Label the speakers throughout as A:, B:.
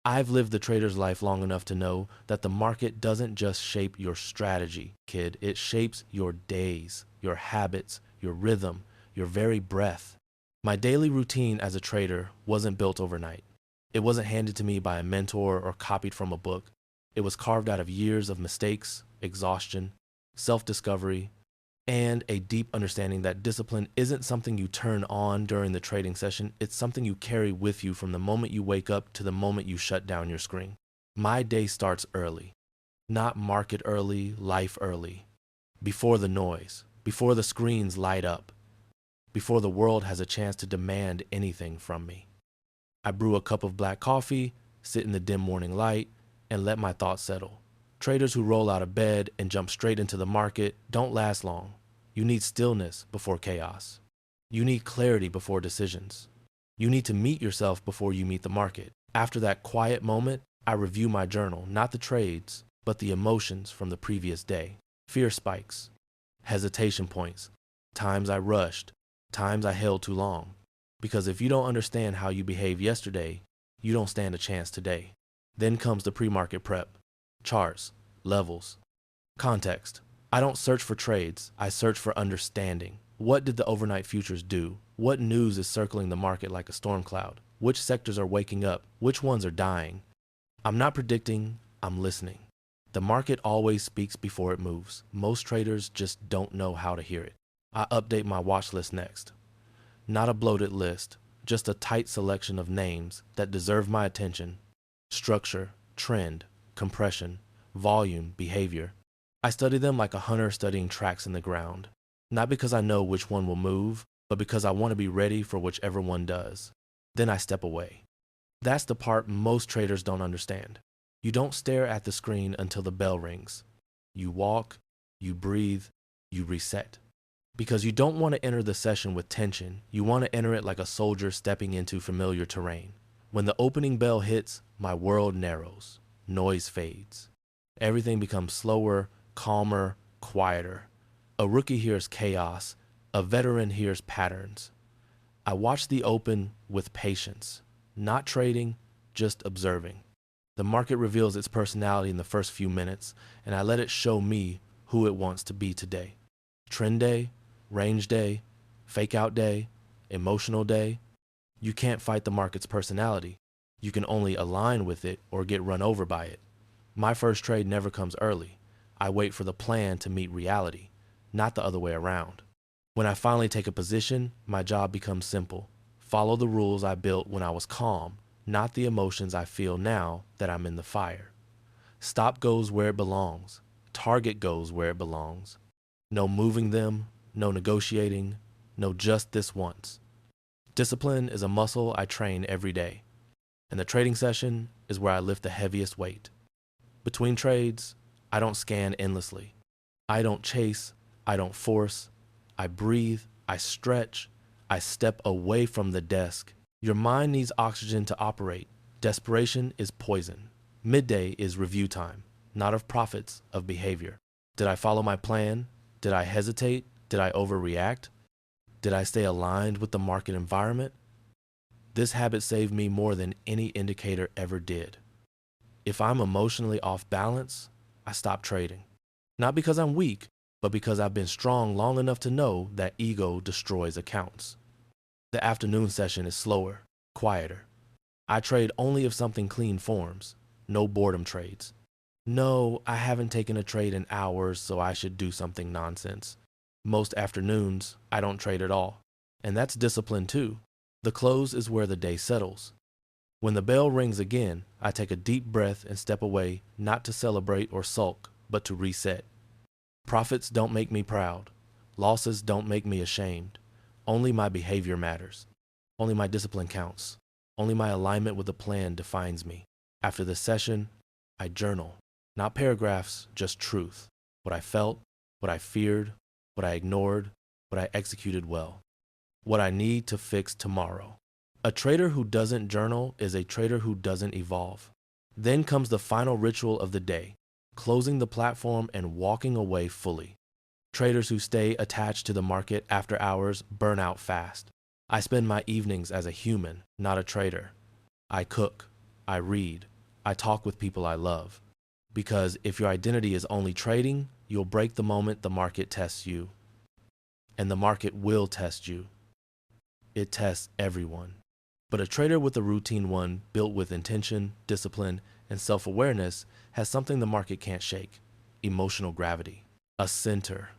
A: I've lived the trader's life long enough to know that the market doesn't just shape your strategy, kid. It shapes your days, your habits, your rhythm, your very breath. My daily routine as a trader wasn't built overnight. It wasn't handed to me by a mentor or copied from a book. It was carved out of years of mistakes, exhaustion, self-discovery, and a deep understanding that discipline isn't something you turn on during the trading session. It's something you carry with you from the moment you wake up to the moment you shut down your screen. My day starts early, not market early, life early, before the noise, before the screens light up, before the world has a chance to demand anything from me. I brew a cup of black coffee, sit in the dim morning light, and let my thoughts settle. Traders who roll out of bed and jump straight into the market don't last long. You need stillness before chaos. You need clarity before decisions. You need to meet yourself before you meet the market. After that quiet moment, I review my journal, not the trades, but the emotions from the previous day. Fear spikes, hesitation points, times I rushed, times I held too long. Because if you don't understand how you behaved yesterday, you don't stand a chance today. Then comes the pre-market prep. Charts, levels, context. I don't search for trades, I search for understanding. What did the overnight futures do? What news is circling the market like a storm cloud? Which sectors are waking up? Which ones are dying? I'm not predicting, I'm listening. The market always speaks before it moves. Most traders just don't know how to hear it. I update my watch list next. Not a bloated list, just a tight selection of names that deserve my attention. Structure, trend, compression, volume, behavior. I study them like a hunter studying tracks in the ground. Not because I know which one will move, but because I want to be ready for whichever one does. Then I step away. That's the part most traders don't understand. You don't stare at the screen until the bell rings. You walk, you breathe, you reset. Because you don't want to enter the session with tension. You want to enter it like a soldier stepping into familiar terrain. When the opening bell hits, my world narrows. Noise fades. Everything becomes slower, calmer, quieter. A rookie hears chaos. A veteran hears patterns. I watch the open with patience. Not trading, just observing. The market reveals its personality in the first few minutes, and I let it show me who it wants to be today. Trend day, range day, fake out day, emotional day. You can't fight the market's personality. You can only align with it or get run over by it. My first trade never comes early. I wait for the plan to meet reality, not the other way around. When I finally take a position, my job becomes simple. Follow the rules I built when I was calm, not the emotions I feel now that I'm in the fire. Stop goes where it belongs. Target goes where it belongs. No moving them, no negotiating, no just this once. Discipline is a muscle I train every day, and the trading session is where I lift the heaviest weight. Between trades, I don't scan endlessly. I don't chase, I don't force. I breathe, I stretch, I step away from the desk. Your mind needs oxygen to operate. Desperation is poison. Midday is review time, not of profits, of behavior. Did I follow my plan? Did I hesitate? Did I overreact? Did I stay aligned with the market environment? This habit saved me more than any indicator ever did. If I'm emotionally off balance, I stop trading. Not because I'm weak, but because I've been strong long enough to know that ego destroys accounts. The afternoon session is slower, quieter. I trade only if something clean forms. No boredom trades. No, I haven't taken a trade in hours, so I should do something nonsense. Most afternoons, I don't trade at all. And that's discipline too. The close is where the day settles. When the bell rings again, I take a deep breath and step away, not to celebrate or sulk, but to reset. Profits don't make me proud. Losses don't make me ashamed. Only my behavior matters. Only my discipline counts. Only my alignment with the plan defines me. After the session, I journal. Not paragraphs, just truth. What I felt, what I feared, what I ignored, what I executed well. What I need to fix tomorrow. A trader who doesn't journal is a trader who doesn't evolve. Then comes the final ritual of the day, closing the platform and walking away fully. Traders who stay attached to the market after hours burn out fast. I spend my evenings as a human, not a trader. I cook, I read, I talk with people I love. Because if your identity is only trading, you'll break the moment the market tests you. And the market will test you. It tests everyone. But a trader with a routine one built with intention, discipline, and self-awareness has something the market can't shake: emotional gravity, a center,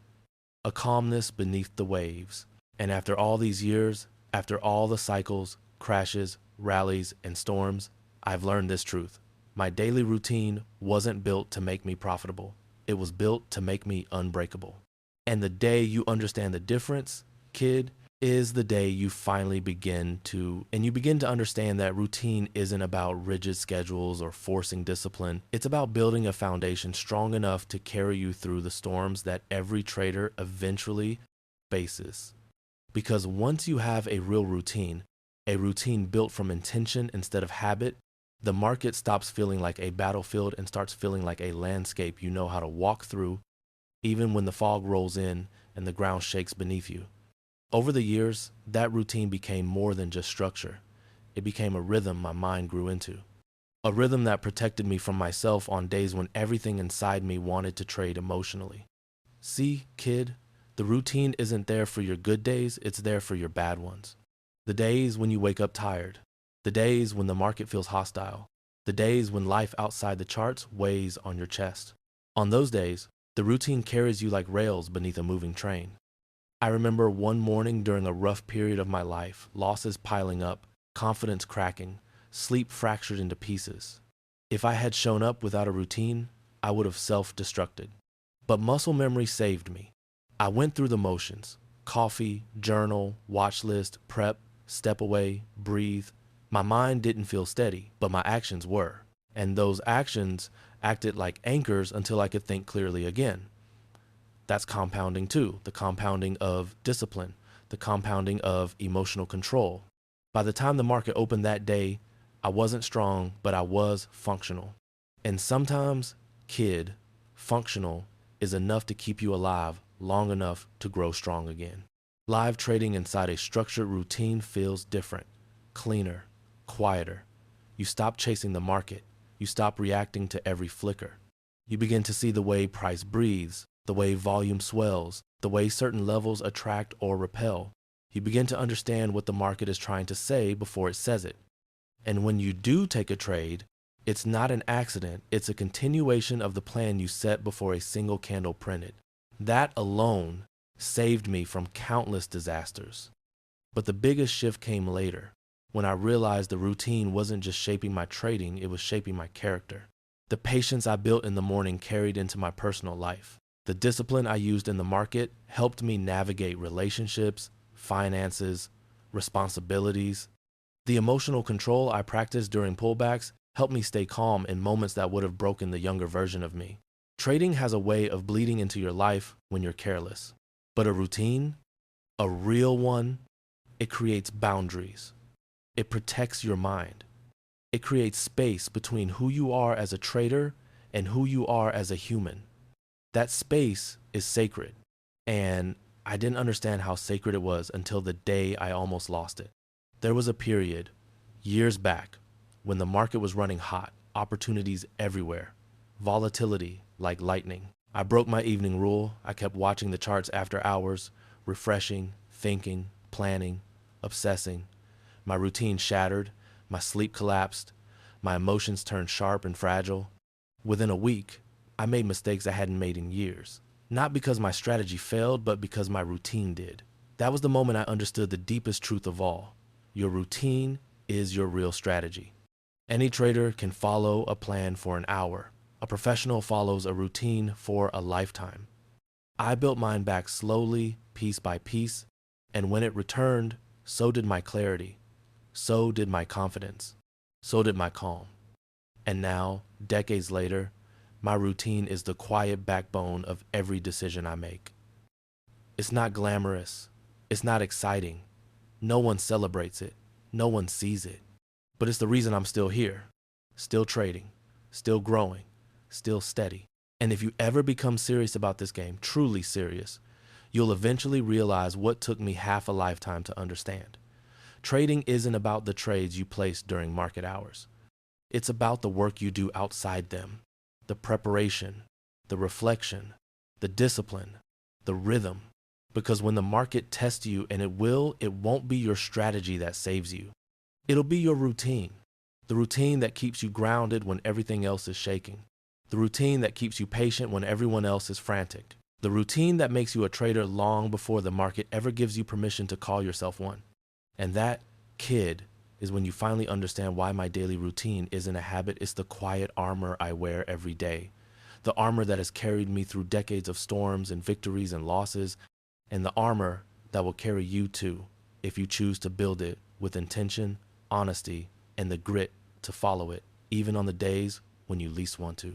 A: a calmness beneath the waves. And after all these years, after all the cycles, crashes, rallies, and storms, I've learned this truth. My daily routine wasn't built to make me profitable. It was built to make me unbreakable. And the day you understand the difference, kid, is the day you finally begin to understand that routine isn't about rigid schedules or forcing discipline. It's about building a foundation strong enough to carry you through the storms that every trader eventually faces. Because once you have a real routine, a routine built from intention instead of habit, the market stops feeling like a battlefield and starts feeling like a landscape you know how to walk through, even when the fog rolls in and the ground shakes beneath you. Over the years, that routine became more than just structure. It became a rhythm my mind grew into. A rhythm that protected me from myself on days when everything inside me wanted to trade emotionally. See, kid, the routine isn't there for your good days, it's there for your bad ones. The days when you wake up tired. The days when the market feels hostile. The days when life outside the charts weighs on your chest. On those days, the routine carries you like rails beneath a moving train. I remember one morning during a rough period of my life, losses piling up, confidence cracking, sleep fractured into pieces. If I had shown up without a routine, I would have self-destructed. But muscle memory saved me. I went through the motions: coffee, journal, watch list, prep, step away, breathe. My mind didn't feel steady, but my actions were. And those actions acted like anchors until I could think clearly again. That's compounding too, the compounding of discipline, the compounding of emotional control. By the time the market opened that day, I wasn't strong, but I was functional. And sometimes, kid, functional is enough to keep you alive long enough to grow strong again. Live trading inside a structured routine feels different, cleaner, quieter. You stop chasing the market. You stop reacting to every flicker. You begin to see the way price breathes, the way volume swells, the way certain levels attract or repel. You begin to understand what the market is trying to say before it says it. And when you do take a trade, it's not an accident, it's a continuation of the plan you set before a single candle printed. That alone saved me from countless disasters. But the biggest shift came later, when I realized the routine wasn't just shaping my trading, it was shaping my character. The patience I built in the morning carried into my personal life. The discipline I used in the market helped me navigate relationships, finances, responsibilities. The emotional control I practiced during pullbacks helped me stay calm in moments that would have broken the younger version of me. Trading has a way of bleeding into your life when you're careless. But a routine, a real one, it creates boundaries. It protects your mind. It creates space between who you are as a trader and who you are as a human. That space is sacred, and I didn't understand how sacred it was until the day I almost lost it. There was a period, years back, when the market was running hot, opportunities everywhere, volatility like lightning. I broke my evening rule. I kept watching the charts after hours, refreshing, thinking, planning, obsessing. My routine shattered, my sleep collapsed, my emotions turned sharp and fragile. Within a week, I made mistakes I hadn't made in years. Not because my strategy failed, but because my routine did. That was the moment I understood the deepest truth of all. Your routine is your real strategy. Any trader can follow a plan for an hour. A professional follows a routine for a lifetime. I built mine back slowly, piece by piece, and when it returned, so did my clarity. So did my confidence. So did my calm. And now, decades later, my routine is the quiet backbone of every decision I make. It's not glamorous. It's not exciting. No one celebrates it. No one sees it. But it's the reason I'm still here, still trading, still growing, still steady. And if you ever become serious about this game, truly serious, you'll eventually realize what took me half a lifetime to understand. Trading isn't about the trades you place during market hours. It's about the work you do outside them, the preparation, the reflection, the discipline, the rhythm. Because when the market tests you, and it won't be your strategy that saves you. It'll be your routine. The routine that keeps you grounded when everything else is shaking. The routine that keeps you patient when everyone else is frantic. The routine that makes you a trader long before the market ever gives you permission to call yourself one. And that, kid, is when you finally understand why my daily routine isn't a habit. It's the quiet armor I wear every day. The armor that has carried me through decades of storms and victories and losses, and the armor that will carry you too, if you choose to build it with intention, honesty, and the grit to follow it, even on the days when you least want to.